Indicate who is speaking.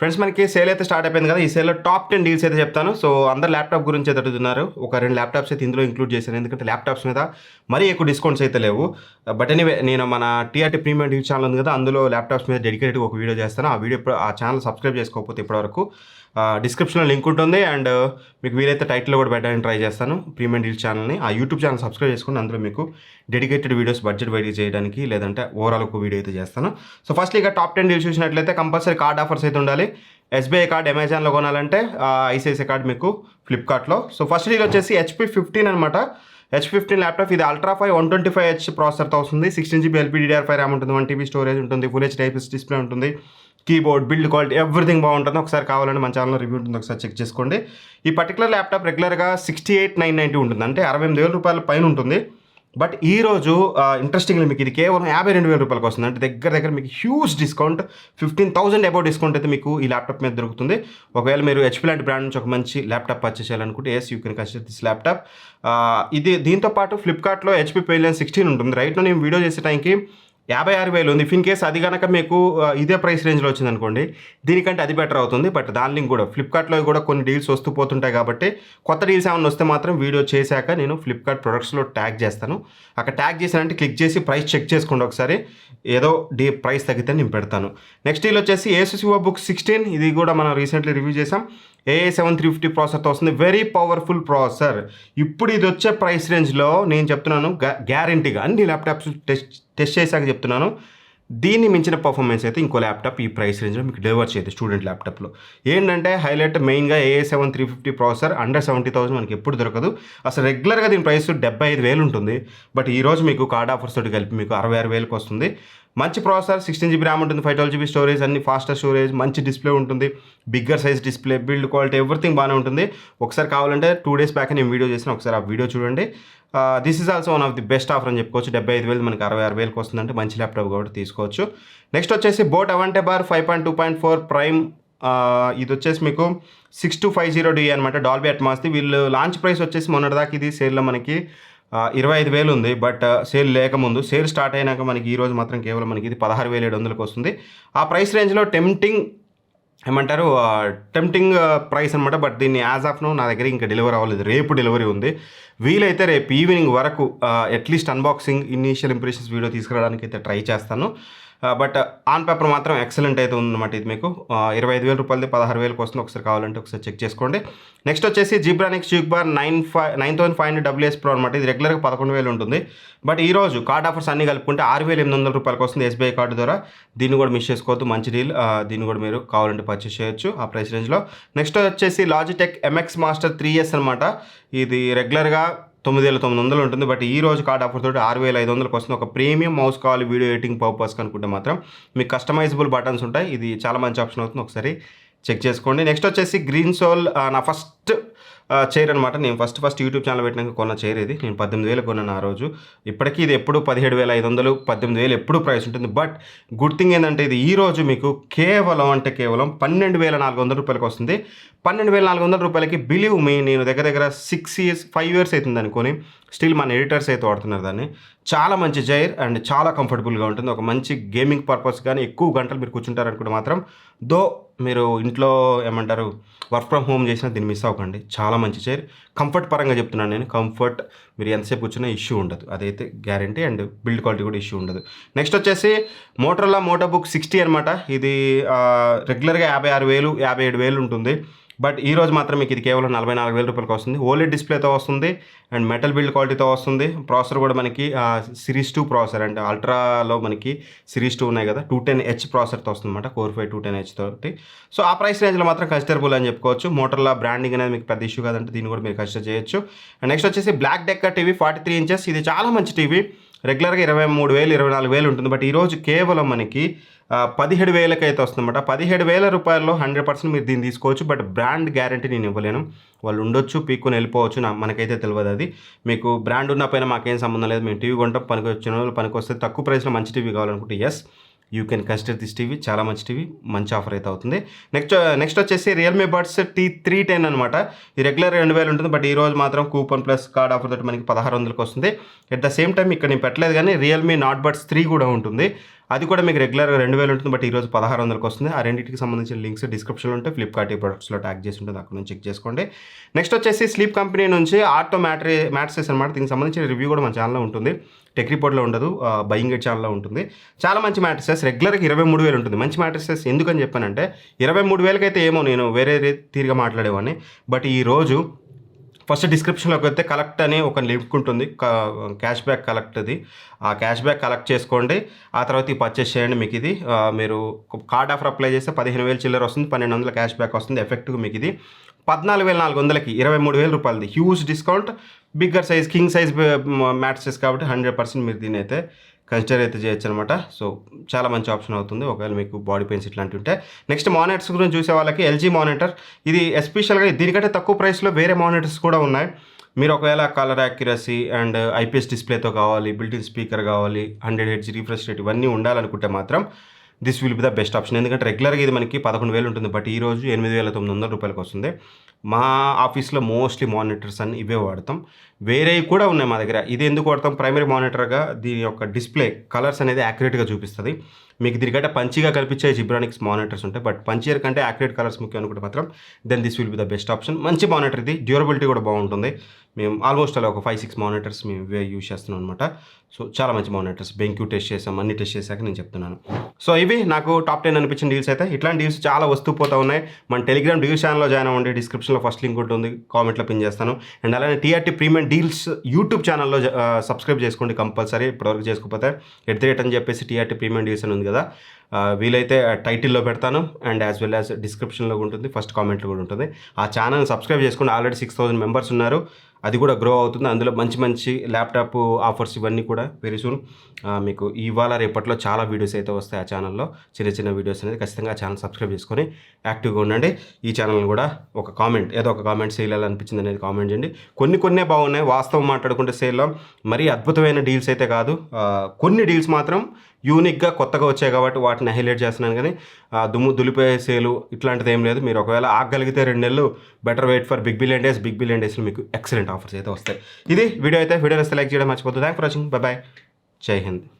Speaker 1: Friends మనకి sale అయితే start అయిపోయింది కదా. ఈ సేల్లో టాప్ 10 డీల్స్ అయితే చెప్తాను. సో అందరు ల్యాప్టాప్ గురించి అయితే అడుగుతున్నారు. ఒక 2 ల్యాప్టాప్స్ అయితే ఇందులో ఇంక్లూడ్ చేశాను. ఎందుకంటే ల్యాప్టాప్స్ మీద మరీ ఎక్కువ డిస్కౌంట్స్ అయితే లేవు. బట్ ఎనీవే నేను మన టీఆర్టీ ప్రీమియం టీవీ ఛానల్ ఉంది కదా, అందులో ల్యాప్టాప్స్ మీద డెడికేటెడ్గా ఒక వీడియో చేస్తాను. ఆ వీడియో ఆ ఛానల్ సబ్స్క్రైబ్ చేసుకోకపోతే ఇప్పటివరకు డిస్క్రిప్షన్లో లింక్ ఉంటుంది. అండ్ మీకు వీలైతే టైటిల్లో కూడా పెట్టడానికి ట్రై చేస్తాను ప్రీమియం డీల్ ఛానల్ని. ఆ యూట్యూబ్ ఛానల్ సబ్స్క్రైబ్ చేసుకుని అందులో మీకు డెడికేటెడ్ వీడియోస్ బడ్జెట్ వైడ్గా చేయడానికి, లేదంటే ఓవరాల్ ఒక వీడియో అయితే చేస్తాను. సో ఫస్ట్ ఇక టాప్ 10 డీల్స్ చూసినట్లయితే కంపల్సరీ కార్డ్ ఆఫర్స్ అయితే ఉండాలి. ఎస్బీఐ కార్డ్ అమెజాన్లో కొనాలంటే, ఐసిఐసిఐ కార్డ్ మీకు ఫ్లిప్కార్ట్లో. సో ఫస్ట్ డీల్ వచ్చేసి HP 15 అనమాట. HP 15 ల్యాప్టాప్ ఇది అల్ట్రా 5 125Hz ప్రాసెసర్తో వస్తుంది. 16GB LPDDR5 ర్యామ్ ఉంటుంది, 1TB స్టోరేజ్ ఉంటుంది, ఫుల్ హెచ్ టైప్ డిస్ప్లే ఉంటుంది, కీబోర్డ్ బిల్డ్ క్వాలిటీ ఎవ్రీథింగ్ బాగుంటుంది. ఒకసారి కావాలంటే మన ఛానల్లో రివ్యూ ఉంటుంది, ఒకసారి చెక్ చేసుకోండి. ఈ పర్టికులర్ ల్యాప్టాప్ రెగ్యులర్గా 68,990 ఉంటుంది, అంటే 68,000 రూపాయల పైన ఉంటుంది. బట్ ఈరోజు ఇంట్రెస్టింగ్లీ మీకు ఇది కేవలం 52,000 రూపాయలకు వస్తుంది. అంటే దగ్గర మీకు హ్యూజ్ డిస్కౌంట్, 15,000 అబౌవ్ డిస్కౌంట్ అయితే మీకు ఈ ల్యాప్టాప్ మీద దొరుకుతుంది. ఒకవేళ మీరు HP లాంటి బ్రాండ్ నుంచి ఒక మంచి ల్యాప్టాప్ పర్చేస్ చేయాలనుకుంటే you can consider this laptop. ఇది దీంతో పాటు ఫ్లిప్కార్ట్లో HP Pavilion 16 ఉంటుంది. రైట్లో నేను వీడియో చేసే టైంకి 56,000 ఉంది. ఇఫ్ ఇన్ కేస్ అది కనుక మీకు ఇదే ప్రైస్ రేంజ్లో వచ్చింది అనుకోండి, దీనికంటే అది బెటర్ అవుతుంది. బట్ దాని లింక్ కూడా ఫ్లిప్కార్ట్లో కూడా కొన్ని డీల్స్ వస్తూ పోతుంటాయి కాబట్టి కొత్త డీల్స్ ఏమైనా వస్తే మాత్రం వీడియో చేశాక నేను ఫ్లిప్కార్ట్ ప్రొడక్ట్స్లో ట్యాగ్ చేస్తాను. అక్కడ ట్యాగ్ చేశానంటే క్లిక్ చేసి ప్రైస్ చెక్ చేసుకోండి ఒకసారి. ఏదో ప్రైస్ తగ్గితే నేను పెడతాను. నెక్స్ట్ డీల్ వచ్చేసి Asus VivoBook 16. ఇది కూడా మనం రీసెంట్లీ రివ్యూ చేసాం. AA7 350 ప్రాసెసర్తో వస్తుంది. Very powerful processor. ఇప్పుడు ఇది వచ్చే ప్రైస్ రేంజ్లో నేను చెప్తున్నాను, గ్యారంటీగా అన్ని ల్యాప్టాప్స్ టెస్ట్ చేశాక చెప్తున్నాను, దీన్ని మించిన పర్ఫార్మెన్స్ అయితే ఇంకో ల్యాప్టాప్ ఈ ప్రైస్ రేంజ్లో మీకు డెలివర్ చేయదు. స్టూడెంట్ ల్యాప్టాప్లో ఏంటంటే హైలైట్ మెయిన్గా AA7 350 ప్రాసెసర్ అండర్ 70,000 మనకి ఎప్పుడు దొరకదు. అసలు రెగ్యులర్గా దీని ప్రైస్ 75,000 ఉంటుంది. బట్ ఈరోజు మీకు కార్డ్ ఆఫర్స్ తోటి కలిపి మీకు 66,000కి వస్తుంది. మంచి ప్రాసెసర్, 16GB ర్యామ్ ఉంటుంది, 512GB స్టోరేజ్, అన్ని ఫాస్టర్ స్టోరేజ్, మంచి డిస్ప్లే ఉంటుంది, bigger size display, build quality everything బాగానే ఉంటుంది. ఒకసారి కావాలంటే 2 days బ్యాక్ నేను వీడియో చేసిన, ఒకసారి ఆ వీడియో చూడండి. This is also one of the best offer అని చెప్పుకోవచ్చు. 75,000 మనకి 66,000కి వస్తుందంటే మంచి ల్యాప్టాప్ కాబట్టి తీసుకోవచ్చు. నెక్స్ట్ వచ్చేసి బోట్ అవెంటే బార్ 5.2.4 ప్రైమ్. ఇది వచ్చేసి మీకు 6250D అనమాట, డాల్బీ అట్మాస్ది. వీళ్ళు లాంచ్ ప్రైస్ వచ్చేసి మొన్నటిదాకా ఇది సేల్లో మనకి 25,000 ఉంది. బట్ సేల్ లేకముందు, సేల్ స్టార్ట్ అయినాక మనకి ఈరోజు మాత్రం కేవలం మనకి ఇది 16,700కి వస్తుంది. ఆ ప్రైస్ రేంజ్లో టెంప్టింగ్ ప్రైస్ అనమాట. బట్ దీన్ని యాజ్ ఆఫ్ నో నా దగ్గర ఇంకా డెలివరీ అవ్వలేదు. రేపు డెలివరీ ఉంది. వీలైతే రేపు ఈవినింగ్ వరకు at least unboxing, initial impressions video తీసుకురావడానికి అయితే ట్రై చేస్తాను. బట్ ఆన్ పేపర్ మాత్రం ఎక్సలెంట్ అయితే ఉందన్నమాట. ఇది మీకు 25,000 రూపాయలది 16,000కి వస్తుంది. ఒకసారి కావాలంటే ఒకసారి చెక్ చేసుకోండి. నెక్స్ట్ వచ్చేసి Zebronics Juke 9500 WS Pro అనమాట. ఇది రెగ్యులర్గా 11,000 ఉంటుంది. బట్ ఈరోజు కార్డ్ ఆఫర్స్ అన్ని కలుపుకుంటే 6,800 రూపాయలకి వస్తుంది SBI కార్డు ద్వారా. దీన్ని కూడా మిస్ చేసుకోవద్దు, మంచి డీల్. దీన్ని కూడా మీరు కావాలంటే పర్చేస్ చేయొచ్చు ఆ ప్రైస్ రేంజ్లో. నెక్స్ట్ వచ్చేసి Logitech MX Master 3S అనమాట. ఇది రెగ్యులర్గా 9,900 ఉంటుంది. బట్ ఈ రోజు కార్డ్ ఆఫర్ తోటి 6,500కి వస్తుంది. ఒక ప్రీమియం మౌస్ కావాలి వీడియో ఎడిటింగ్ పర్పస్ అనుకుంటే మాత్రం మీకు కస్టమైజబుల్ బటన్స్ ఉంటాయి. ఇది చాలా మంచి ఆప్షన్ అవుతుంది, ఒకసారి చెక్ చేసుకోండి. నెక్స్ట్ వచ్చేసి గ్రీన్ సోల్, నా ఫస్ట్ చైర్ అనమాట. నేను ఫస్ట్ యూట్యూబ్ ఛానల్ పెట్టినాక కొన్న చైర్ ఇది. నేను 18,000 కొన్నాను ఆ రోజు. ఇప్పటికీ ఇది ఎప్పుడు 17,500, 18,000 ఎప్పుడు ప్రైస్ ఉంటుంది. బట్ గుడ్ థింగ్ ఏంటంటే ఇది ఈ రోజు మీకు కేవలం 12,400 రూపాయలకి వస్తుంది. 12,400 రూపాయలకి బిలీవ్ మీ, నేను దగ్గర 5 years అవుతుంది అనుకొని స్టిల్ మన ఎడిటర్స్ అయితే వాడుతున్నారు దాన్ని. చాలా మంచి చైర్ అండ్ చాలా కంఫర్టబుల్గా ఉంటుంది. ఒక మంచి గేమింగ్ పర్పస్ కానీ ఎక్కువ గంటలు మీరు కూర్చుంటారు అనుకుంటే మాత్రం, మీరు ఇంట్లో వర్క్ ఫ్రమ్ హోమ్ చేసినా దీన్ని మిస్ అవ్వకండి. చాలా మంచి చైర్. కంఫర్ట్ పరంగా చెప్తున్నాను నేను, కంఫర్ట్ మీరు ఎంతసేపు కూర్చున్నా ఇష్యూ ఉండదు, అదైతే గ్యారంటీ. అండ్ బిల్డ్ క్వాలిటీ కూడా ఇష్యూ ఉండదు. నెక్స్ట్ వచ్చేసి మోటరోలా MotoBook 60 అనమాట. ఇది రెగ్యులర్గా 56,000, 57,000 ఉంటుంది. బట్ ఈ రోజు మాత్రం మీకు ఇది కేవలం 44,000 రూపాయలకి వస్తుంది. OLED డిస్ప్లేతో వస్తుంది అండ్ మెటల్ బిల్డ్ క్వాలిటీతో వస్తుంది. ప్రాసెసర్ కూడా మనకి సిరీస్ 2 ప్రాసెసర్, అంటే అల్ట్రాలో మనకి సిరీస్ 2 ఉన్నాయి కదా, 210H ప్రాసెసర్తో వస్తుంది అనమాట, Core 5 210H తోటి. సో ఆ ప్రైస్ రేంజ్లో మాత్రం కన్సిడరబుల్ అని చెప్పుకోవచ్చు. మోటరోలా బ్రాండింగ్ అనేది మీకు పెద్ద ఇష్యూ కాదంటే దీన్ని కూడా మీరు కన్సిడర్ చేయొచ్చు. అండ్ నెక్స్ట్ వచ్చేసి బ్లాక్ డెక్కర్ టీవీ 43 inches. ఇది చాలా మంచి టీవీ. రెగ్యులర్గా 23,000, 24,000 ఉంటుంది. బట్ ఈరోజు కేవలం మనకి 17,000కి అయితే వస్తుందన్నమాట. 17,000 రూపాయల్లో 100% మీరు దీన్ని తీసుకోవచ్చు. బట్ బ్రాండ్ గ్యారంటీ నేను ఇవ్వలేను. వాళ్ళు ఉండొచ్చు, పీక్కుని వెళ్ళిపోవచ్చు, మనకైతే తెలియదు. అది మీకు బ్రాండ్ ఉన్న పైన మాకేం సంబంధం లేదు. మేము టీవీ కొంటాం, పనికి వచ్చిన వాళ్ళు పనికి వస్తే తక్కువ ప్రైస్లో మంచి టీవీ కావాలనుకుంటే you can consider this TV. చాలా మంచి టీవీ, మంచి ఆఫర్ అయితే అవుతుంది. నెక్స్ట్ వచ్చేసి Realme Buds T310 అనమాట. ఇది రెగ్యులర్ 2,000 ఉంటుంది. బట్ ఈ రోజు మాత్రం కూపన్ ప్లస్ కార్డ్ ఆఫర్ తోటి మనకి 1,600కి వస్తుంది. అట్ ద సేమ్ టైం ఇక్కడ నేను పెట్టలేదు కానీ Realme Not Buds 3 కూడా ఉంటుంది. అది కూడా మీకు రెగ్యులర్గా 2000 ఉంటుంది, బట్ ఈరోజు 1600కి వస్తుంది. ఆ రెండింటికి సంబంధించిన లింక్స్ డిస్క్రిప్షన్లో ఉంటే ఫ్లిప్కార్ట్ ఈ ప్రొడక్ట్స్లో ట్యాగ్ చేసి ఉంటుంది, అక్కడ నుంచి చెక్ చేసుకోండి. నెక్స్ట్ వచ్చేసి స్లీప్ కంపెనీ నుంచి ఆర్టో మ్యాట్రెస్ అనమాట. దీనికి సంబంధించిన రివ్యూ కూడా మన ఛానల్లో ఉంటుంది, టెక్ రిపోర్ట్లో ఉండదు, బయింగ్ గైడ్ ఛానల్లో ఉంటుంది. చాలా మంచి మ్యాట్రెసెస్, రెగ్యులర్గా 23,000 ఉంటుంది. మంచి మ్యాట్రెసెస్ ఎందుకని చెప్పానంటే 23,000కి అయితే ఏమో నేను వేరే తీరుగా మాట్లాడేవాడిని, బట్ ఈరోజు ఫస్ట్ డిస్క్రిప్షన్లోకి వస్తే కలెక్ట్ అనే ఒక లింక్ ఉంటుంది, క్యాష్ బ్యాక్ కలెక్ట్ అది. ఆ క్యాష్ బ్యాక్ కలెక్ట్ చేసుకోండి, ఆ తర్వాత ఈ పర్చేస్ చేయండి. మీకు ఇది మీరు కార్డ్ ఆఫర్ అప్లై చేస్తే 15,000 చిల్లర వస్తుంది, 1,200 క్యాష్ బ్యాక్ వస్తుంది. ఎఫెక్టివ్ మీకు ఇది 14,400కి 23,000 రూపాయలది huge discount. Bigger size king size mattresses కాబట్టి 100% మీరు దీని అయితే కన్సిడర్ అయితే చేయొచ్చు అనమాట. సో చాలా మంచి ఆప్షన్ అవుతుంది ఒకవేళ మీకు బాడీ పెయిన్స్ ఇట్లాంటివి ఉంటే. నెక్స్ట్ మానిటర్స్ గురించి చూసే వాళ్ళకి ఎల్జీ మానిటర్, ఇది ఎస్పెషల్గా దీనికంటే తక్కువ ప్రైస్లో వేరే మానిటర్స్ కూడా ఉన్నాయి. మీరు ఒకవేళ కలర్ యాక్యురసీ అండ్ ఐపీఎస్ డిస్ప్లేతో కావాలి, బిల్టిన్ స్పీకర్ కావాలి, 100 హెర్ట్జ్ రిఫ్రెష్ రేట్ ఇవన్నీ ఉండాలనుకుంటే మాత్రం this will be the best option. ఎందుకంటే రెగ్యులర్గా ఇది మనకి 11,000 ఉంటుంది, బట్ ఈరోజు 8,900 రూపాయలకు వస్తుంది. మా ఆఫీస్లో మోస్ట్లీ మానిటర్స్ అన్ని ఇవే వాడతాం, వేరేవి కూడా ఉన్నాయి మా దగ్గర. ఇది ఎందుకు వాడతాం, ప్రైమరీ మానిటర్గా దీని యొక్క డిస్ప్లే కలర్స్ అనేది యాక్యురేట్గా చూపిస్తుంది. మీకు దీనికంటే పంచిగా కనిపించే జిబ్రానిక్స్ మానిటర్స్ ఉంటాయి, బట్ పంచియర్ కంటే యాక్యురేట్ కలర్స్ ముఖ్యం అనుకుంటే మాత్రం then this will be the best option. మంచి మానిటర్ ఇది, డ్యూరబిలిటీ కూడా బాగుంటుంది. మేము ఆల్మోస్ట్ అలా ఒక 5-6 మానిటర్స్ మేము ఇవే యూజ్ చేస్తున్నాం అనమాట. సో చాలా మంచి మానిటర్స్, బెంక్యూ టెస్ట్ చేసాం, అన్ని టెస్ట్ చేశాక నేను చెప్తున్నాను. సో ఇవి నాకు టాప్ 10 అనిపించిన డీల్స్ అయితే. ఇట్లాంటి డీల్స్ చాలా వస్తూ పోతూ ఉన్నాయి. మన టెలిగ్రామ్ డీల్ ఛానల్లో జాయిన్ అవ్వండి, డిస్క్రిప్షన్లో ఫస్ట్ లింక్ ఉంటుంది, కామెంట్లో పిన్ చేస్తాను. అండ్ అలానే టీఆర్టీ ప్రీమియం డీల్స్ యూట్యూబ్ ఛానల్లో సబ్స్క్రైబ్ చేసుకోండి కంపల్సరీ, ఇప్పటివరకు చేసుకోకపోతే. @ అని చెప్పేసి టీఆర్టీ ప్రీమియం డీల్స్ అని ఉంది కదా, వీలైతే టైటిల్లో పెడతాను అండ్ యాజ్ వెల్ యాజ్ డిస్క్రిప్షన్లో ఉంటుంది, ఫస్ట్ కామెంట్లో కూడా ఉంటుంది. ఆ ఛానల్ సబ్స్క్రైబ్ చేసుకోండి. ఆల్రెడీ 6,000 మెంబర్స్ ఉన్నారు, అది కూడా గ్రో అవుతుంది. అందులో మంచి మంచి ల్యాప్టాప్ ఆఫర్స్ ఇవన్నీ కూడా వెరీ సూన్ మీకు ఇవాళ రేపట్లో చాలా వీడియోస్ అయితే వస్తాయి ఆ ఛానల్లో, చిన్న చిన్న వీడియోస్ అనేది. ఖచ్చితంగా ఆ ఛానల్ సబ్స్క్రైబ్ చేసుకొని యాక్టివ్గా ఉండండి. ఈ ఛానల్ని కూడా ఒక కామెంట్, ఏదో ఒక కామెంట్ సేల్ ఎలా అనిపించింది అనేది కామెంట్ చేయండి. కొన్నే బాగున్నాయి, వాస్తవం మాట్లాడుకుంటే సేల్లో మరీ అద్భుతమైన డీల్స్ అయితే కాదు, కొన్ని డీల్స్ మాత్రం యూనిక్గా కొత్తగా వచ్చాయి కాబట్టి వాటిని హైలైట్ చేస్తున్నాను. కానీ దుమ్ము దులిపోయే సేలు ఇట్లాంటిది ఏం లేదు. మీరు ఒకవేళ ఆగలిగితే 2 నెలలు better wait for big billion డేస్లో మీకు ఎక్సలెంట్ ఆఫర్స్ అయితే వస్తాయి. ఇది వీడియో అయితే. వీడియోని లైక్ చేయడం మర్చిపోతుంది. Thank for watching, bye bye, Jai Hind.